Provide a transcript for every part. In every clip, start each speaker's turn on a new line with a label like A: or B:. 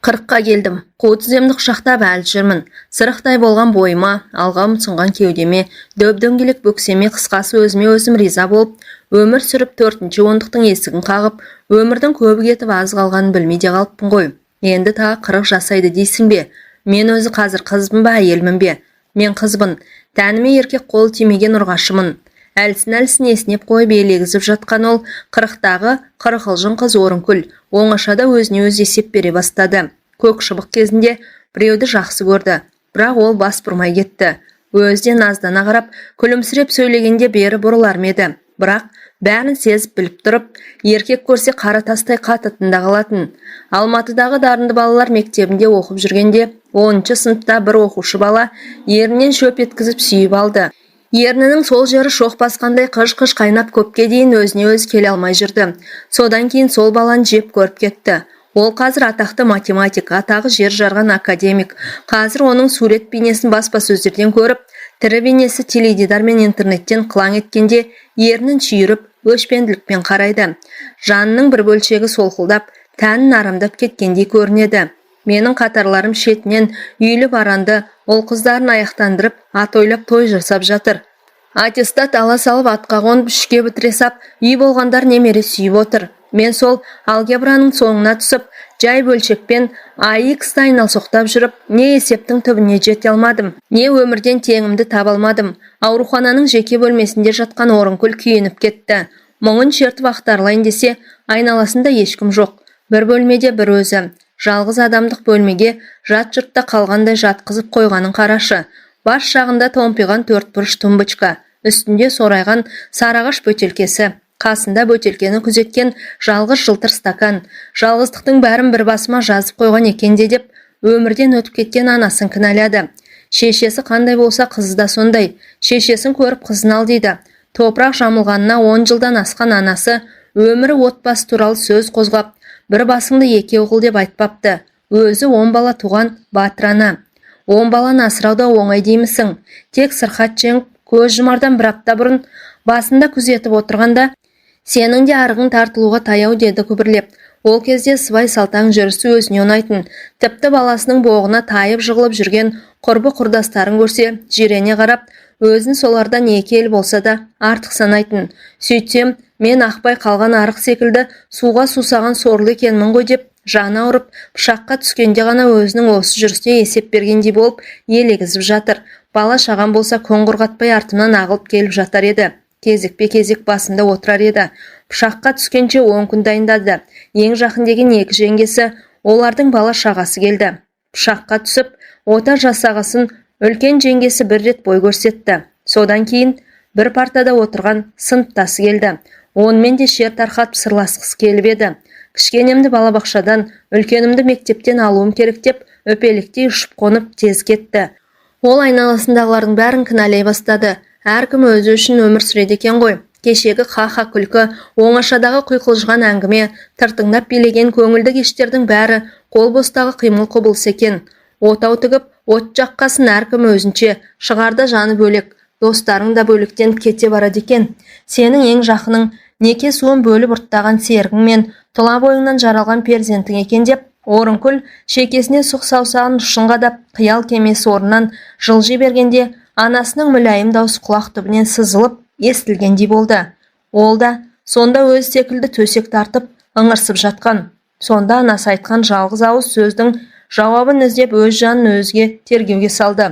A: Қырыққа келдім. Қу тіземді құшақтап әлі жүрмін. Сырықтай болған бойыма, алға ұмсынған кеудеме, дөп-дөңгелек бөксеме, қысқасы өзіме өзім риза болып, өмір сүріп 4-ші ондықтың есігін қағып, өмірдің көбі кетіп аз қалғанын білмей де қалыппын ғой. Енді тағы 40 жасайды дейсің бе? Мен өзі қазір қызбын ба, әйелмін бе? Мен қызбын. Тәніме еркек қолы тимеген ұрғашымын. Әлсін еснеп қойып елегізіп жатқан ол 40-тағы 40 қыз Орынкүл оңашада өзіне өз есеп бере бастады. Көк шыбық кезінде біреуді жақсы көрді, бірақ ол бас бұрмай кетті. Өзіне наздана қарап, күлімсіреп сөйлегенде бері бұрылар ма еді. Бірақ бәрін сезіп біліп тұрып, еркек көрсе қара тастай қатытында қалатын. Алматыдағы дарынды балалар мектебінде оқып жүргенде 10-ші сыныпта бір оқушы бала ерінен шөп еткізіп сүйіп алды. Ернінің сол жері шоқ басқандай қыж-қыж қайнап көпке дейін өзіне өзі келе алмай жүрді. Содан кейін сол баланы жеп көріп кетті. Ол қазір атақты математик, атағы жер жарған академик. Қазір оның сурет бейнесін баспасөздерден көріп, тірі бейнесі теледидар мен интернеттен қылаң еткенде ернін шүйіріп, өшпенділікпен қарайды. Жанының бір бөлшегі солқылдап, тәнін арамдап кеткендей көрінеді. Менің қатарларым шетінен үйлі баранды, ол қыздарын аяқтандырып, ат ойлап той жасап жатыр. Аттестат ала салып атқа қонып үшке бітіре сап, үй болғандар немере сүйіп отыр. Мен сол алгебраның соңына түсіп, жай бөлшекпен AX-та айналсоқтап жүріп, не есептің түбіне жете алмадым, не өмірден теңімді таба алмадым. Аурухананың жеке бөлмесінде жатқан Орынкүл күйініп кетті. Мұңын шертіп ақтарлайын десе, айналасында ешкім жоқ. Бір бөлмеде бір өзі. Жалғыз адамдық бөлмеге жат жұртта қалғандай жатқызып қойғанын қарашы. Бас жағында томпиған 4 бұрыш тумбочка, үстінде сорайған сарағаш бөтелкесі, қасында бөтелкені күзеткен жалғыз жылтыр стакан. Жалғыздықтың бәрін бір басыма жазып қойған екенде деп, өмірден өтіп кеткен анасын кінәлады. Шешесі қандай болса қызы да сондай. Шешесін көріп қызын ал дейді. Топырақ жамылғанына 10 жылдан асқан анасы өмірі отбасы туралы сөз қозғап, бір басыңды екеу қыл деп айтпапты. Өзі 10 бала туған батыр ана. 10 баланы асырауда оңай деймісің? Тек сырқат жеңіп, көз жұмардан бір апта бұрын басында күзетіп отырғанда, сенің де арығың тартылуға таяу деді күбірлеп. Ол кезде сыбай салтаң жүрісі өзіне ұнайтын. Тіпті баласының боғына тайып жығылып жүрген құрбы құрдастарын көрсе, жирене қарап, өзін солардан екі ел болса да артық санайтын. Сөйтсем, мен ақпай қалған арық секілді суға сусаған сорлы екенмін ғой деп, жаны ауырып, пышаққа түскенде ғана өзінің осы жүрісіне есеп бергендей болып елегізіп жатыр. Бала шаған болса қоңғырғатпай артымнан ағылып келіп жатар еді. Кезекпе-кезек басында отырар еді. Пышаққа түскенше 10 күн дайындады. Ең жақын деген 2 жеңгесі, олардың бала шағасы келді. Пышаққа түсіп, ота жасағасын үлкен жеңгесі бір рет бой көрсетті. Содан кейін бір партада отырған сыныптасы келді. Онымен де шер тарқатып сырласқысы келіп еді. Кішкенемді балабақшадан, үлкенімді мектептен алуым керек деп, өпеліктей ұшып қонып тез кетті. Ол айналасындағылардың бәрін кінәлай бастады. Әркім өзі үшін өмір сүреді екен ғой. Кешегі ха-ха күлкі, оңашадағы құйқылжыған әңгіме, тыртыңдап билеген көңілді кештердің бәрі қол бостағы қимыл құбылыс екен. Отау тігіп, от жаққасын әркім өзінше, шығарда жаны бөлек, достарың да бөліктен кете барады екен. Сенің ең жақының неке суын бөліп ұрттаған серігің мен тұла бойыңнан жаралған перзентің екен деп, Орынкүл шекесіне сұқ саусағын ұшын қадап, қиял кемесі орнынан жылжи бергенде, анасының мүләйім даусы құлақ түбінен сызылып, естілгендей болды. Ол да сонда өз секілді төсек тартып, ыңырсып жатқан. Сонда анасы айтқан жалғыз ауыз сөздің жауабын іздеп өз жанын өзге тергеуге салды.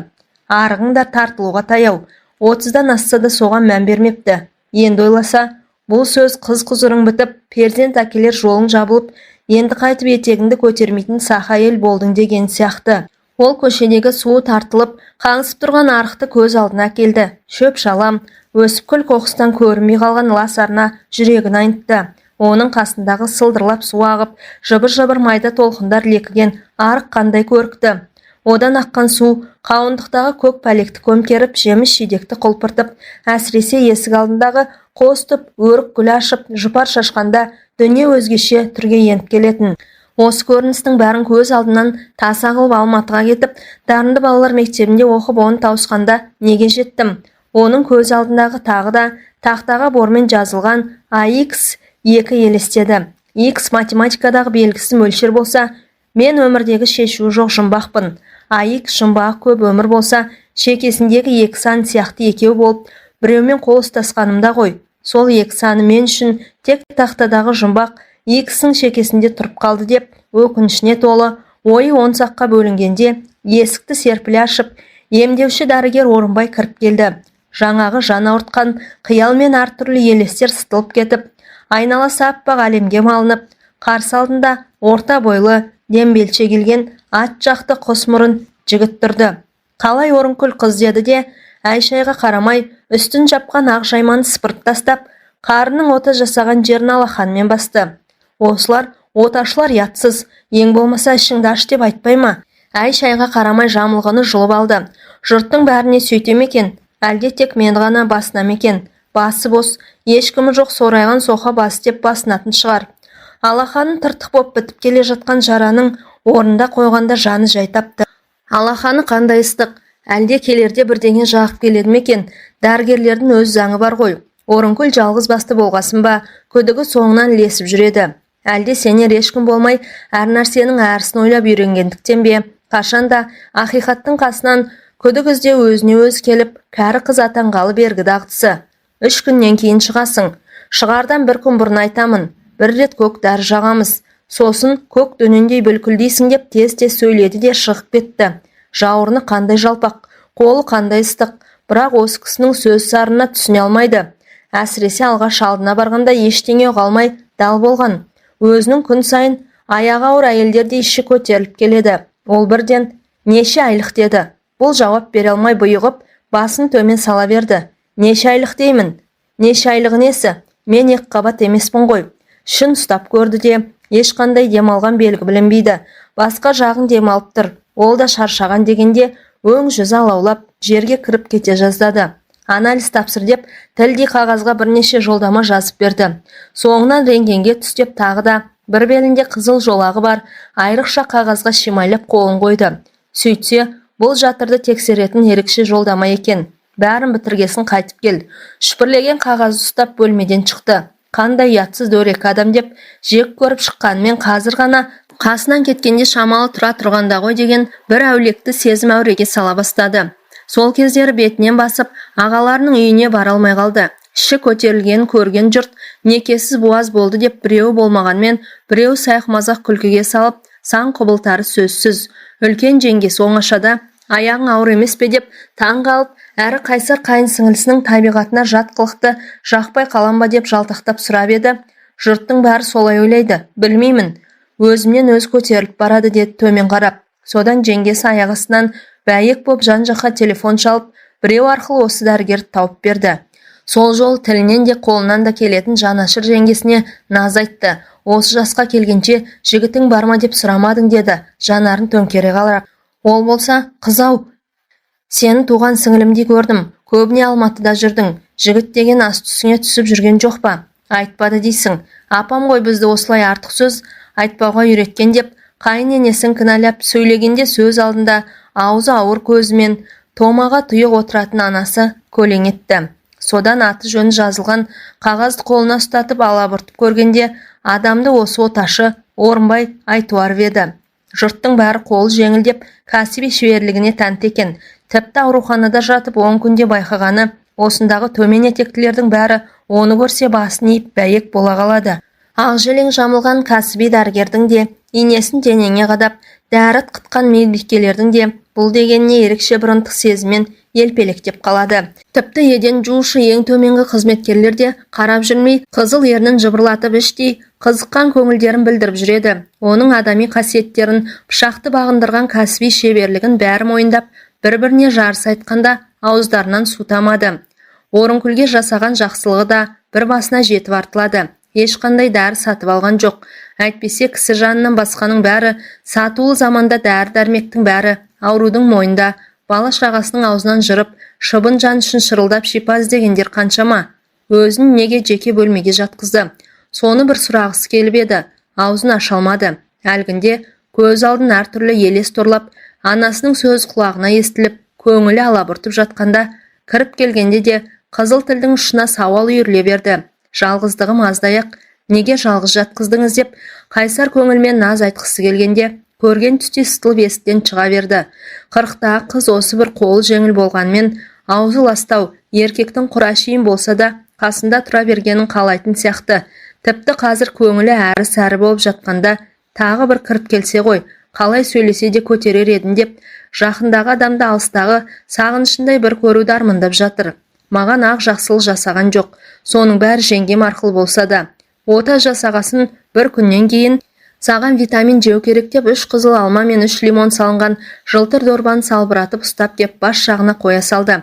A: Арығың да тартылуға таяу. 30-дан асса да соған мән бермепті. Енді ойласа, бұл сөз қыз-құзырың бітіп, перзент әкелер жолың жабылып, енді қайтып етегіңді көтермейтін саха ел болдың деген сияқты. Ол көшедегі суы тартылып, қаңсып тұрған арықты көз алдына келді. Шөп шалам, өсіп күл қоқыстан көрінбей қалған лас арна жүрегін айнытты. Оның қасындағы сылдырлап су ағып, жыбыр-жыбыр майда толқындар лекіген арық қандай көрікті. Одан аққан су қауындықтағы көк пәлекті көмкеріп, жеміс жидекті құлпыртып, әсіресе есік алдындағы қостып, өрік гүл ашып, жұпар шашқанда дүние өзгеше түрге еніп келетін. Осы көріністің бәрін көз алдынан таса қылып Алматыға кетіп, дарынды балалар мектебінде оқып оны тауысқанда неге жеттім? Оның көз алдындағы тағы да тақтаға бормен жазылған AX2 елестеді. X математикадағы белгісі мөлшер болса, Мен өмірдегі шешуі жоқ жұмбақпын. Айық жұмбағы көп өмір болса, шекесіндегі екі сан сияқты екеу болып, біреумен қол ұстасқанымда ғой. Сол екі саны мен үшін тек тақтадағы жұмбақ екісінің шекесінде тұрып қалды деп, өкінішіне толы, ойы он саққа бөлінгенде, есікті серпіле ашып, емдеуші дәрігер Орынбай кіріп келді. Жаңағы жан ауыртқан қиял мен әртүрлі елестер сытылып кетіп, айналасы аппақ әлемге малынып, қарсы алдында орта бойлы, дембелше келген ат жақты қос мұрын жігіт тұрды. Қалай Орынкүл қыз деді де, әй-шайға қарамай, үстін жапқан ақ жайманы сыпырып тастап, қарының ота жасаған жерін алақанымен басты. Осылар, оташылар ятсыз, ең болмаса ішіңді аш деп айтпай ма? Әй-шайға қарамай жамылғыны жұлып алды. Жұрттың бәріне сөйтем екен, әлде тек мен ғана басынам екен. Басы бос, ешкімі жоқ сорайған соқа басы деп басынатын шығар. Алақанын тыртық боп бітіп келе жатқан жараның орнында қойғанда жаны жай тапты. Алақаны қандай ыстық, әлде келерде бірдеңе жағып келеді ме екен? Дәрігерлердің өз заңы бар ғой. Орынкүл жалғыз басты болғасын ба, күдігі соңынан ілесіп жүреді. Әлде сенер ешкім болмай, әр нәрсенің әрісін ойлап үйренгендіктен бе, қашанда ақиқаттың қасынан күдік іздеу өзіне өз келіп, кәрі қыз атанғалы бергі дағдысы. 3 күннен кейін шығасың. Шығардан бір күн бұрын айтамын. Бір рет көк дәрі жағамыз. Сосын көк дөнендей бүлкілдейсің деп тез-тез сөйледі де шығып кетті. Жауырыны қандай жалпақ, қолы қандай ыстық, бірақ осы кісінің сөз сарына түсіне алмайды. Әсіресе алғаш алдына барғанда ештеңе қалмай дал болған. Өзінің күн сайын аяғы ауыр әйелдерде іші көтеріліп келеді. Ол бірден неше айлық деді. Бұл жауап бере алмай бұйығып, басын төмен сала берді. Неше айлық деймін? Неше айлығы несі? Мен екі қабат емеспін ғой. Шын ұстап көрді де, ешқандай демалған белгі білінбейді. Басқа жағын демалып тұр. Ол да шаршаған дегенде, өң жүзі алаулап, жерге кіріп кете жаздады. Анализ тапсыр деп, тілдей қағазға бірнеше жолдама жазып берді. Соңынан рентгенге түстеп тағы да, бір белінде қызыл жолағы бар, айрықша қағазға шимайлап қолын қойды. Сөйтсе, бұл жатырды тексеретін ерекше жолдама екен. Бәрін бітіргесін қайтып кел. Шүпірлеген қағаз ұстап бөлмеден шықты. Қандай ятсыз дөрекі адам деп, жек көріп шыққанымен қазір ғана қасынан кеткенде шамалы тұра тұрғанда ғой деген бір әулекті сезім әуреге сала бастады. Сол кездері бетінен басып, ағаларының үйіне бара алмай қалды. Іші көтерілген көрген жұрт некесіз буаз болды деп біреуі болмағанмен, біреуі сайық-мазақ күлкіге салып, сан құбылтары сөзсіз. Үлкен жеңгесі оңашада, аяғың ауыр емес пе деп таң қалып, әрі қайсар қайын сіңілісінің табиғатына жат қылықты жақпай қалам ба деп жалтақтап сұрап еді. Жұрттың бәрі солай ойлайды, білмеймін. Өзімнен өз көтеріліп барады деді төмен қарап. Содан жеңгесі аяқ астынан бәйек боп жан-жаққа телефон шалып, біреу арқылы осы дәрігерді тауып берді. Сол жол тілінен де қолынан да келетін жанашыр жеңгесіне наз айтты. Осы жасқа келгенше жігітің бар ма деп сұрамадың деді, жанарын төңкере қалап. Ол болса, қыз-ау, сені туған сіңілімдей көрдім, көбіне Алматыда жүрдің, жігіт деген ас түсіңе түсіп жүрген жоқ па? Айтпады дейсің, апам ғой бізді осылай артық сөз айтпауға үйреткен деп, қайын енесін кінәлап сөйлегенде сөз алдында аузы ауыр көзімен томаға тұйық отыратын анасы көлең етті. Содан аты жөні жазылған қағазды қолына ұстатып алабұртып көргенде адамды осы оташы Орынбай Айтуаров еді. Жұрттың бәрі қолы жеңілдеп кәсіби шеберлігіне тәнті екен. Тіпті ауруханада жатып 10 күнде байқағаны, осындағы төмен етектілердің бәрі оны көрсе басын иіп бәйек бола қалады. Ақжелең жамылған кәсіби дәрігердің де, инесін денеңе қадап, дәріт қытқан медбикелердің де бұл дегеніне ерекше бір ынтық сезіммен елпелектеп қалады. Тіпті еден жуушы ең төменгі қызметкерлер де қарап жүрмей, қызыл ернін жыбырлатып іштей қызыққан көңілдерін білдіріп жүреді. Оның адами қасиеттерін, пышақты бағындырған кәсіби шеберлігін бәрі мойындап, бір-біріне жарыс айтқанда ауыздарынан су тамады. Орынкүлге жасаған жақсылығы да бір басына жетіп артылады. Ешқандай дәрі сатып алған жоқ. Әйтпесе кісі жанынан басқаның бәрі, сатулы заманда дәрі-дәрмектің бәрі аурудың мойнында, бала шағасының аузынан жырып, шыбын жан үшін шырылдап шипа іздегендер қаншама. Өзін неге жеке бөлмеге жатқызды? Соны бір сұрағысы келіп еді, аузын аша алмады. Әлгінде көз алдын әртүрлі елес торлап, анасының сөз құлағына естіліп, көңілі алабұртып жатқанда, кіріп келгенде де қызыл тілдің ұшына сауал үйіріле берді. Жалғыздығым аздаяқ, неге жалғыз жатқыздыңыз деп, қайсар көңілмен наз айтқысы келгенде, көрген түсте сытылып есіктен шыға берді. Қырықтағы қыз осы бір қолы жеңіл болғанмен, аузы ластау, еркектің құрашиын болса да қасында тұра бергенін қалайтын сияқты. Тіпті қазір көңілі әрі-сәрі болып жатқанда, тағы бір кіріп келсе ғой, қалай сөйлесе де көтерер едім деп, жақындағы адамды алыстағы сағынышындай бір көруді армандап жатыр. Маған ақ жақсылық жасаған жоқ, соның бәрі жеңгем арқылы болса да. Ота жасағасын бір күннен кейін саған витамин жеу керек деп 3 қызыл алма мен 3 лимон салынған жылтыр дорбаны салбыратып ұстап кеп бас жағына қоя салды.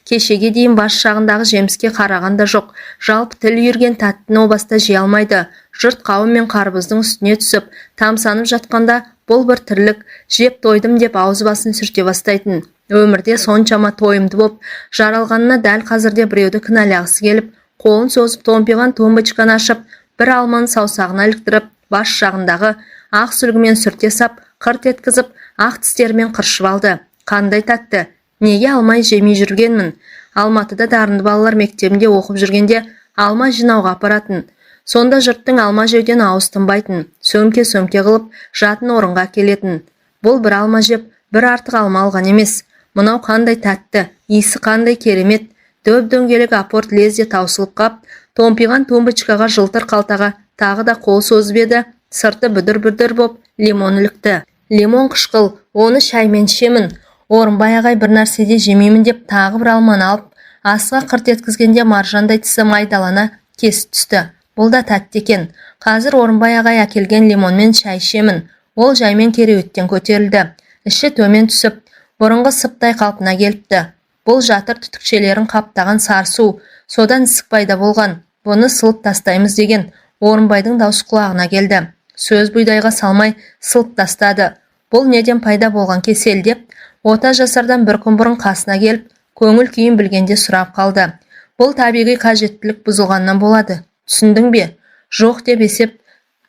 A: Кешеге дейін бас жағындағы жеміске қараған да жоқ. Жалпы тіл үйірген тәттіні обаста жей алмайды. Жұрт қауым мен қарбыздың үстіне түсіп, тамсанып жатқанда бұл бір тірлік, жеп тойдым деп ауыз басын сүрте бастайтын. Өмірде соншама тойымды боп, жаралғанына дәл қазірде біреуді кінәлағысы келіп, қолын созып томпиған тумбочканы ашып, бір алманы саусағына іліктіріп, бас жағындағы ақ сүлгімен сүрте сап, қырт еткізіп, ақ тістерімен қыршып алды. Қандай тәтті! Неге алмай жемей жүргенмін? Алматыда дарынды балалар мектебінде оқып жүргенде алма жинауға апаратын. Сонда жұрттың алма жеуден ауыз тынбайтын, сөмке-сөмке қылып жатын орынға келетін. Бұл бір алма жеп, бір артық алма алған емес. Мынау қандай тәтті, иісі қандай керемет. Дөп-дөңгелек апорт лезде таусылып қап, томпиған тумбочкаға жылтыр қалтаға тағы да қол созып еді, сырты бүдір-бүдір боп лимон ілікті. Лимон қышқыл, оны шаймен ішемін. Орынбай ағай бір нәрседе жемеймін деп тағы бір алманы алып, асыға қырт еткізгенде маржандай тісі майдалана кесіп түсті. Бұл да тәтті екен. Қазір Орынбай ағай әкелген лимонмен шай ішемін. Ол жаймен кереуеттен көтерілді. Іші төмен түсіп, бұрынғы сыптай қалпына келіпті. Бұл жатыр түтікшелерін қаптаған сарсу, содан ісік пайда болған. Бұны сылып тастаймыз деген Орынбайдың даусы құлағына келді. Сөз бұйдайға салмай сылып тастады. Бұл неден пайда болған кесел деп, ота жасардан бір күн бұрын қасына келіп, көңіл күйін білгенде сұрап қалды. Бұл табиғи қажеттілік бұзылғаннан болады. Түсіндің бе? Жоқ деп есеп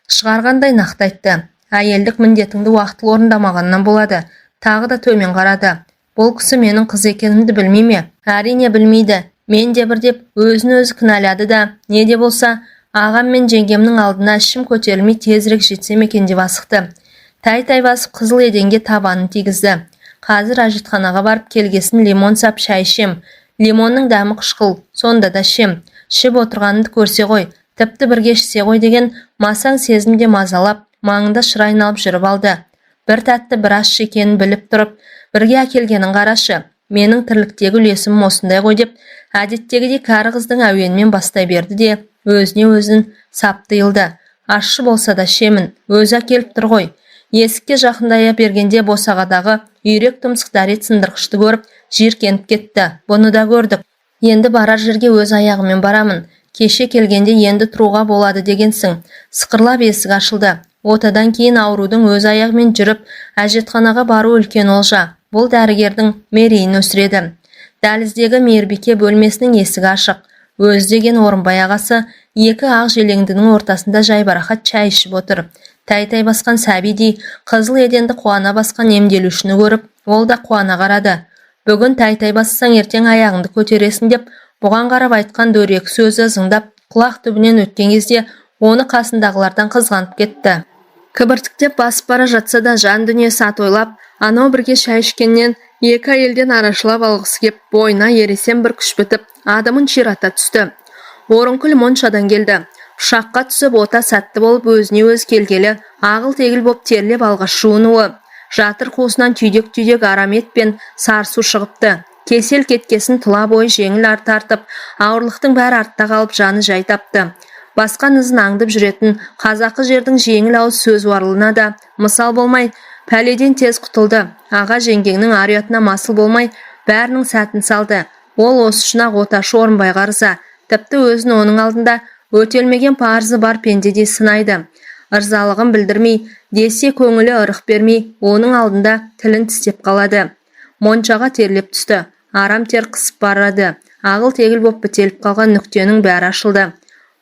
A: шығарғандай нақты айтты. Әйелдік міндетіңді уақытылы орындамағаннан болады. Тағы да төмен қарады. Бұл кісі менің қыз екенімді білмей ме? Әрине білмейді. Мен де бір деп өзін-өзі кінәлады да, не де болса, ағам мен жеңгемнің алдына ішім көтерілмей тезірек жетсем екен деп асықты. Тай-тай басып қызыл еденге табанын тигізді. Қазір әжетханаға барып келгесін лимон сап шай ішем. Лимонның дәмі қышқыл, сонда да ішем. Ішіп отырғанымды көрсе ғой, тіпті бірге ішсе ғой деген масаң сезімде мазалап, маңында шыр айналып жүріп алды. Бір тәтті бір ащы екенін біліп тұрып, бірге әкелгенін қарашы. Менің тірліктегі үлесім осындай ғой деп, әдеттегідей кәрі қыздың әуенмен бастай берді де, өзіне өзін сап тыйылды. Ащы болса да ішемін, өзі әкеліп тұр ғой. Есікке жақындая бергенде босағадағы үйрек тұмсық дәрет сындырғышты көріп, жиіркеніп кетті. Бұны да көрдік. Енді барар жерге өз аяғымен барамын. Кеше келгенде енді тұруға болады дегенсің. Сықырлап есік ашылды. Отадан кейін аурудың өз аяғымен жүріп, әжетханаға бару үлкен олжа. Бұл дәрігердің мерейін өсіреді. Дәліздегі мейірбике бөлмесінің есігі ашық. Өз деген Орынбай ағасы екі ақ желеңдінің ортасында жайбарақат шай ішіп отыр. Тай-тай басқан сәбидей қызыл еденді қуана басқан емделушіні көріп, ол да қуана қарады. Бүгін тай-тай бассаң ертең аяғыңды көтересің деп, бұған қарап айтқан дөрекі сөзі зыңдап, құлақ түбінен өткен кезде оны қасындағылардан қызғанып кетті. Кібіртіктеп басып бара жатса да жан дүниесі атойлап, анау бірге шай ішкеннен екі әйелден арашылап алғысы кеп, бойына ересен бір күш бітіп, адымын ширата түсті. Орынкүл моншадан келді. Ұшаққа түсіп ота сәтті болып өзіне өз келгелі, ағыл-тегіл боп терлеп алғаш жуынуы. Жатыр қуысынан түйдек-түйдек арам ет пен сарсу шығыпты. Кесел кеткесін тұла бойы жеңіл тартып, ауырлықтың бәрі артта қалып жаны жай тапты. Басқан ізін аңдып жүретін қазақы жердің жеңіл ауыз сөз уарлығына да мысал болмай, пәледен тез құтылды. Аға жеңгеңнің ар-ұятына масыл болмай, бәрінің сәтін салды. Ол осы үшін ақ оташы Орынбайға ырза. Тіпті өзін оның алдында өтелмеген парызы бар пендедей сынайды. Ырзалығын білдірмей, десе көңілі ырық бермей, оның алдында тілін тістеп қалады. Моншаға терлеп түсті. Арам тер қысып барады. Ағыл-тегіл боп бітеліп қалған нүктенің бәрі ашылды.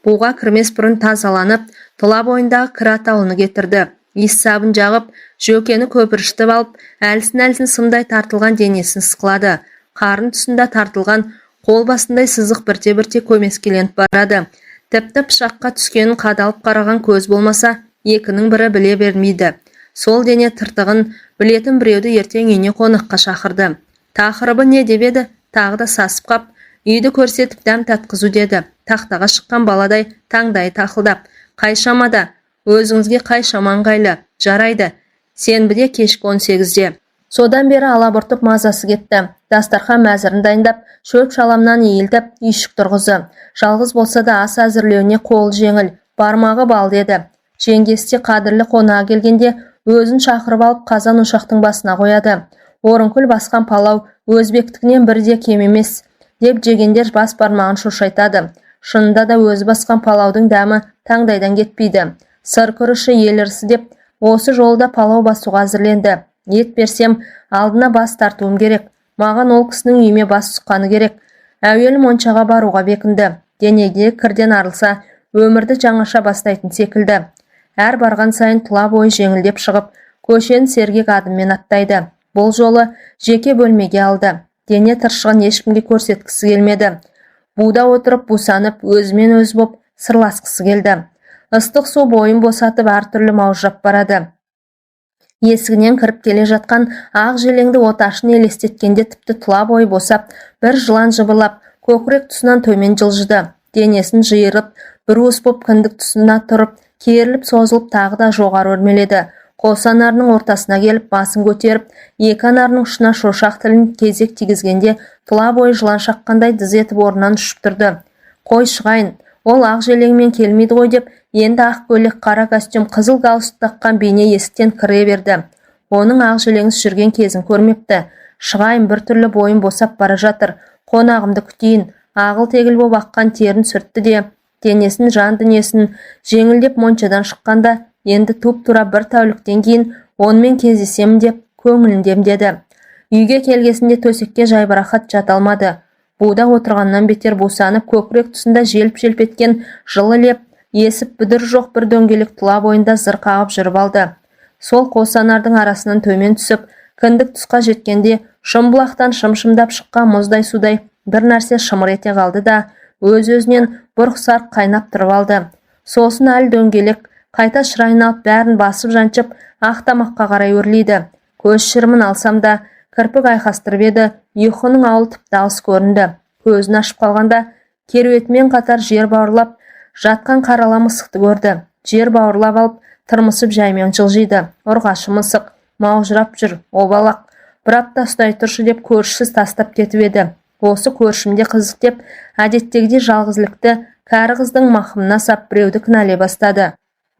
A: Буға кірмес бұрын тазаланып, тұла бойындағы кір атауыны кетірді. Иіс сабын жағып, жөкені көпіріштіп алып, әлсін-әлсін сымдай тартылған денесін сықлады. Қарын тұсында тартылған қол басындай сызық бірте-бірте көмескеленіп барады. Тіпті пышаққа түскенін қадалып қараған көз болмаса, екінің бірі біле бермейді. Сол дене тыртығын білетін біреуді ертең үйіне қонаққа шақырды. Тақырыбы не деп еді? Тағы да сасып қап, үйді көрсетіп дәм татқызу деді. Тақтаға шыққан баладай таңдай тақылдап. Қай шамада? Өзіңізге қай шаман ыңғайлы? Жарайды. Сенбіде кешкі 18-де. Содан бері алабұртып мазасы кетті. Дастархан мәзірін дайындап, шөп шаламнан иілтіп, үйшік тұрғызы. Жалғыз болса да ас әзірлеуіне қол жеңіл, бармағы бал деді. Жеңгесі қадірлі қонаға келгенде өзін шақырып алып қазан ошақтың басына қояды. Орынкүл басқан палау өзбектікінен бірде кем емес, деп жегендер бас бармағын шошайтады. Шынында да өзі басқан палаудың дәмі таңдайдан кетпейді. Сыр күріші ел ырысы деп, осы жолда палау басуға әзірленді. Ет берсем, алдына бас тартуым керек. Маған ол кісінің үйме бас сұққаны керек. Әуелі моншаға баруға бекінді. Денеге кірден арылса, өмірді жаңаша бастайтын секілді. Әр барған сайын тұла бойы жеңілдеп шығып, көшені сергек адыммен аттайды. Бұл жолы жеке бөлмеге алды. Дене тыршығын ешкімге көрсеткісі келмеді. Буда отырып, бусанып, өзімен өз боп сырласқысы келді. Ыстық су бойын босатып әртүрлі маужырап барады. Есігінен кіріп келе жатқан ақ желеңді оташын елестеткенде тіпті тұла бойы босап, бір жылан жыбырлап, көкірек тұсынан төмен жылжыды. Денесін жиырып, бір уыс боп кіндік тұсына тұрып, керіліп созылып тағы да жоғары өрмеледі. Қос анарының ортасына келіп, басын көтеріп, екі анарының ұшына шошақ тілін кезек тигізгенде тұла бойы жылан шаққандай дыз етіп орнынан ұшып тұрды. Қой шығайын, ол ақ желеңмен келмейді ғой деп, енді ақ көйлек, қара костюм, қызыл галстук таққан бейне есіктен кіре берді. Оның ақ желеңіз жүрген кезін көрмепті. Шығайын, бір түрлі бойын босап бара жатыр. Қонағымды күтейін. Ағыл тегіл боп аққан терін сүртті де, денесін, жан дүниесін жеңілдеп моншадан шыққанда, енді туп-тура бір тәуліктен кейін онымен кездесемін деп көңілін демдеді. Үйге келгесінде төсекке жайбарақат жата алмады. Буда отырғаннан бетер бусанып, көкірек тұсында желп-желп еткен жылы леп, есіп бүдір жоқ бір дөңгелек тұла бойында зыр қағып жүріп алды. Сол қос анардың арасынан төмен түсіп, кіндік тұсқа жеткенде шымбұлақтан шымшымдап шыққан мұздай судай бір нәрсе шымыр ете қалды да, өз-өзінен бұрқ-сарқ қайнап тұрып алды. Сосын әлі дөңгелек қайта шырайын алып бәрін басып жанчып, ақ тамаққа қарай өрлейді. Көз шырымын алсам да, кірпік айқастырып еді, ұйқының ауыл тіпті алыс көрінді. Көзін ашып қалғанда, керуетімен қатар жер бауырлап жатқан қарала мысықты көрді. Жер бауырлап алып, тырмысып жаймен жылжиды. Ұрғашы мысық, маужырап жүр, обалақ. Бір апта ұстай тұршы деп көршісіз тастап кетіп еді. Осы көршімде қызық деп, әдеттегідей жалғызлікті кәрі қыздың мақымына сап біреуді кінәлай бастады.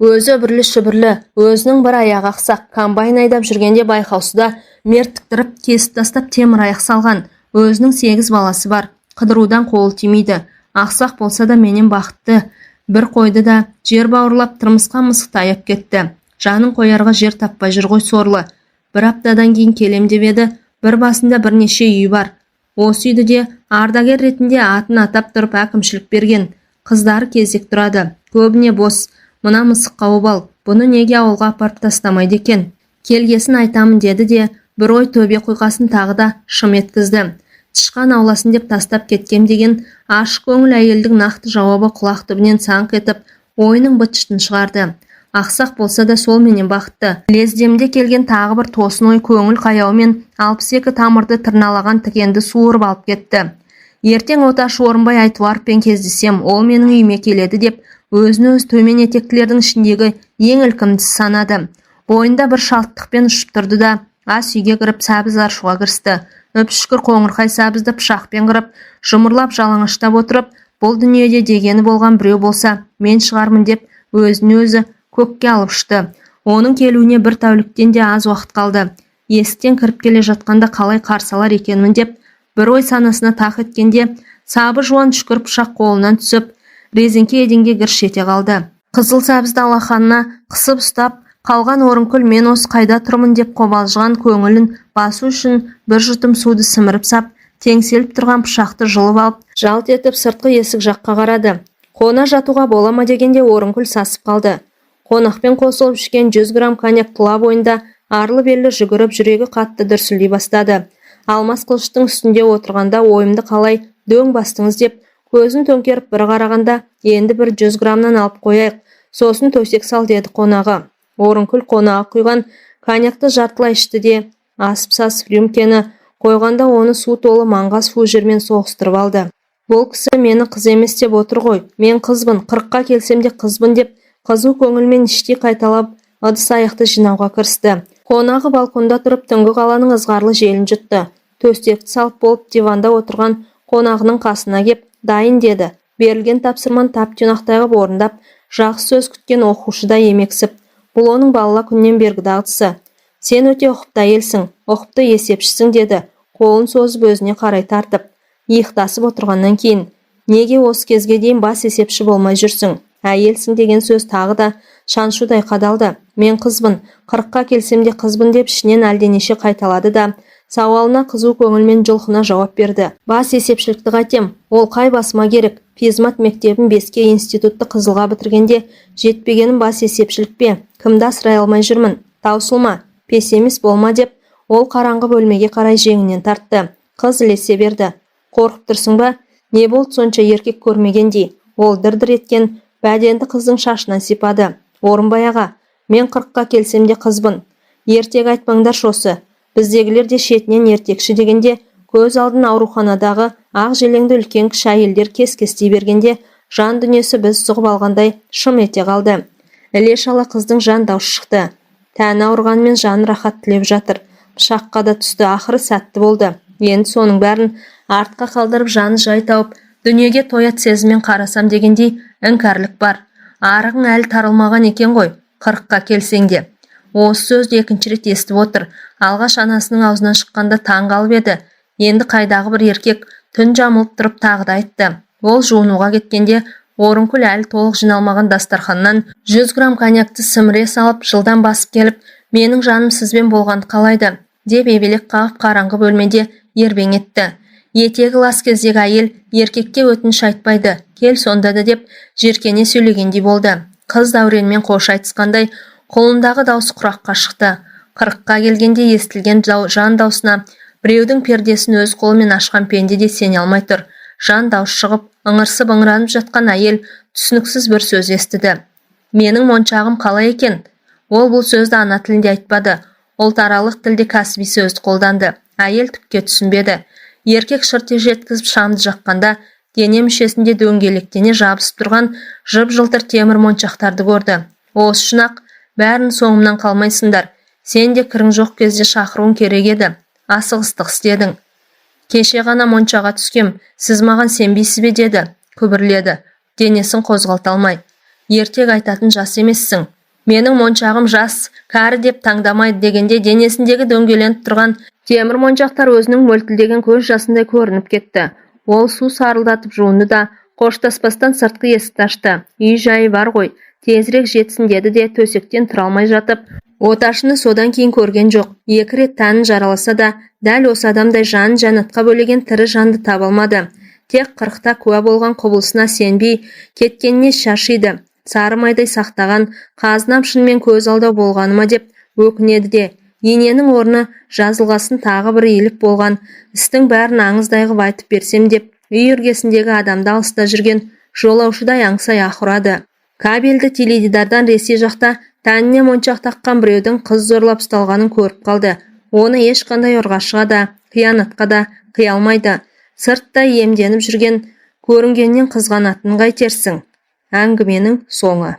A: Өзі үбірлі-шүбірлі, өзінің бір аяғы ақсақ, комбайн айдап жүргенде байқаусызда мертіктіріп, кесіп тастап темір аяқ салған. Өзінің 8 баласы бар, қыдырудан қолы тимейді. Ақсақ болса да менен бақытты. Бір қойды да жер бауырлап тырмысқан мысықты аяп кетті. Жанын қоярға жер таппай жүр ғой сорлы. Бір аптадан кейін келем деп еді, бір басында бірнеше үйі бар. Осы үйді де ардагер ретінде атын атап тұрып әкімшілік берген. Қыздары кезек тұрады, көбіне бос. Мына мысыққа обал, бұны неге ауылға апарып тастамайды екен? Келгесін айтамын деді де, бір ой төбе қойқасын тағы да шым еткізді. Тышқан ауласын деп тастап кеткем деген ашық көңіл әйелдің нақты жауабы құлақ түбінен саңқ етіп, ойының быт-шытын шығарды. Ақсақ болса да сол менен бақытты. Лездемде келген тағы бір тосын ой көңіл қаяумен 62 тамырды тырналаған тікенді суырып алып кетті. Ертең оташы Орынбай Айтуаровпен кездесем, ол менің үйіме келеді деп, өзін-өз төмен етектілердің ішіндегі ең ілкімдісі санады. Бойында бір шалттықпен ұшып тұрды да, ас үйге кіріп сәбіз аршуға кірісті. Үп-шүкір қоңырқай сәбізді пышақпен қырып, жұмырлап жалаңаштап отырып, бұл дүниеде дегені болған біреу болса, мен шығармын деп, өзін-өзі көкке алып ұшты. Оның келуіне бір тәуліктен де аз уақыт қалды. Есіктен кіріп келе жатқанда қалай қарсалар екенмін деп, бір ой санасына тақ еткенде, сабы жуан шүкір пышақ қолынан түсіп, резеңке еденге гірш ете қалды. Қызыл сәбізді алақанына қысып ұстап қалған Орынкүл мен осы қайда тұрмын деп қобалжыған көңілін басу үшін бір жұтым суды сіміріп сап, теңселіп тұрған пышақты жұлып алып, жалт етіп сыртқы есік жаққа қарады. Қона жатуға бола ма дегенде Орынкүл сасып қалды. Қонақпен қосылып ішкен 100 грамм коньяк тұла бойында арлы-берлі жүгіріп, жүрегі қатты дүрсілдей бастады. Алмас қылыштың үстінде отырғанда ойымды қалай дөң бастыңыз деп, көзін төңкеріп бір қарағанда, енді бір 100 граммнан алып қояйық, сосын төсек сал деді қонағы. Орынкүл қонағы құйған коньякты жартылай ішті де, асып-сасып рюмкені қойғанда оны су толы маңғаз фужермен соғыстырып алды. Бұл кісі мені қыз емес деп отыр ғой. Мен қызбын, 40-қа келсем де қызбын деп, қызу көңілмен іштей қайталап, ыдыс-аяқты жинауға кірісті. Қонағы балконда тұрып түнгі қаланың ызғарлы желін жұтты. Төстекті салып болып диванда отырған қонағының қасына кеп, дайын деді. Берілген тапсырманы тап-тұйнақтай ғып орындап, жақсы сөз күткен оқушыдай емексіп. Бұл оның балала күннен бергі дағдысы. Сен өте ұқыпты әйелсің, ұқыпты есепшісің деді, қолын созып өзіне қарай тартып. Иықтасып отырғаннан кейін, неге осы кезге дейін бас есепші болмай жүрсің? Әйелсің деген сөз тағы да шаншудай қадалды. Мен қызбын, 40-қа келсем де қызбын деп ішінен әлденеше қайталады да, сауалына қызу көңілмен жұлқына жауап берді. Бас есепшілікті қайтем, ол қай басыма керек? Физмат мектебін 5-ке, институтты Қызылға бітіргенде жетпегенім бас есепшілік пе? Кімді асырай алмай жүрмін? Таусылма, пессимист болма деп, ол қараңғы бөлмеге қарай жеңінен тартты. Қыз ілесе берді. Қорқып тұрсың ба? Не болды сонша еркек көрмегендей? Ол дір-дір еткен бәденді қыздың шашынан сипады. Орынбай аға, мен 40-қа келсем де қызбын. Ертек айтпаңдар шосы. Біздегілер де шетінен ертекші дегенде, көз алдын ауруханадағы ақ желеңді үлкен кіші әйелдер кес-кестей бергенде, жан дүниесі біз сұғып алғандай шым ете қалды. Іле-шала қыздың жан даусы шықты. Тәні ауырғанмен жаны рахат тілеп жатыр. Пышаққа да түсті, ақыры сәтті болды. Енді соның бәрін артқа қалдырып жаны жай тауып, дүниеге тоят сезіммен қарасам дегендей іңкәрлік бар. Арығың әлі тарылмаған екен ғой, 40-қа келсең де. Осы сөзді екінші рет естіп отыр. Алғаш анасының аузынан шыққанда таң қалып еді. Енді қайдағы бір еркек түн жамылып тұрып тағы да айтты. Ол жуынуға кеткенде Орынкүл әлі толық жиналмаған дастарханнан 100 грамм коньякты сіміре салып, жылдан басып келіп, менің жаным сізбен болғанды қалайды, деп ебелек қағып қараңғы бөлмеде ербең етті. Етегі лас кездегі әйел еркекке өтініш айтпайды, кел сонда да деп жеркене сөйлегендей болды. Қыз Дәуренмен қош айтысқандай қолындағы даусы құраққа шықты. 40-қа келгенде естілген жан даусына біреудің пердесін өз қолымен ашқан пенде де сене алмай тұр. Жан дауыс шығып, ыңырсып ыңыранып жатқан әйел түсініксіз бір сөз естіді. Менің моншағым қалай екен? Ол бұл сөзді ана тілінде айтпады. Ұлтаралық тілде кәсіби сөзді қолданды. Әйел түкке түсінбеді. Еркек шырте жеткізіп шамды жаққанда, дене мүшесінде дөңгелектене жабысып тұрған жып-жылтыр темір моншақтарды көрді. Осы шынақ, бәрін соңымнан қалмайсыңдар. Сен де кірің жоқ кезде шақыруың керек еді. Асығыстық істедің. Кеше ғана моншаға түскем, сіз маған сенбейсіз бе деді, күбірледі. Денесін қозғалта алмай. Ертек айтатын жас емессің. Менің моншағым жас, кәрі деп таңдамайды дегенде денесіндегі дөңгеленіп тұрған темір моншақтар өзінің мөлтілдеген көз жасындай көрініп кетті. Ол су сарылдатып жуынды да, қоштаспастан сыртқы есікті ашты. Үй жайы бар ғой, тезірек жетсін деді де төсектен тұра алмай жатып, оташыны содан кейін көрген жоқ. 2 рет тәнін жараласа да, дәл осы адамдай жанын жәннатқа бөлеген тірі жанды таба алмады. Тек 40-та куә болған құбылысына сенбей кеткеніне шашиды. Сары майдай сақтаған қазынам шынымен көз алдау болғаныма деп өкінеді де, ененің орны жазылғасын тағы бір иіліп болған істің бәрін аңыздай ғып айтып берсем деп, үй іргесіндегі адамды алыста жүрген жолаушыдай аңсай ақырады. Кабельді теледидардан Ресей жақта тәніне моншақ таққан біреудің қыз зорлап ұсталғанын көріп қалды. Оны ешқандай ұрғашыға да, қиянатқа да қия алмайды. Сыртта емденіп жүрген көрінгеннен қызғанатынын қайтерсің. Әңгіменің соңы.